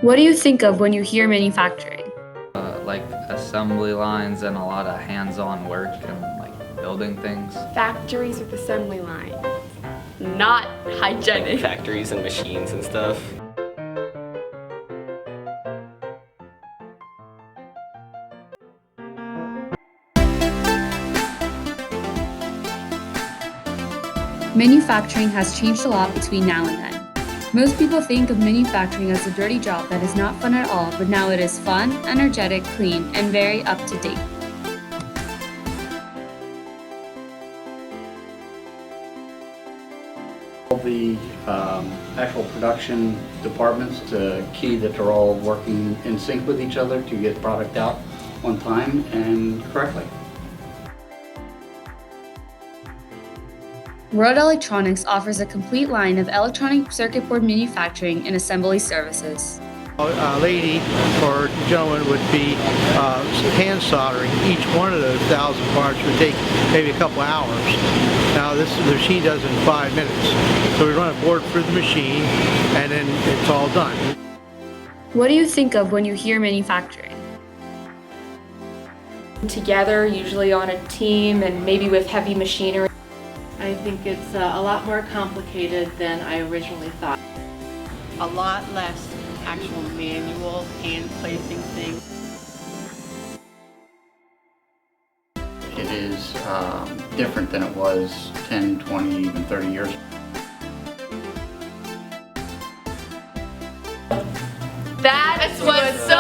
What do you think of when you hear manufacturing? Like assembly lines and a lot of hands-on work and like building things. Factories with assembly lines. Not hygienic. Factories and machines and stuff. Manufacturing has changed a lot between now and then. Most people think of manufacturing as a dirty job that is not fun at all, but now it is fun, energetic, clean, and very up to date. All the actual production departments, the key that they're all working in sync with each other to get product out on time and correctly. World Electronics offers a complete line of electronic circuit board manufacturing and assembly services. A lady or gentleman would be hand soldering. Each one of those 1,000 parts would take maybe a couple hours. Now the machine does it in 5 minutes. So we run a board through the machine and then it's all done. What do you think of when you hear manufacturing? Together, usually on a team and maybe with heavy machinery. I think it's a lot more complicated than I originally thought. A lot less actual manual hand placing things. It is different than it was 10, 20, even 30 years ago. That's what's so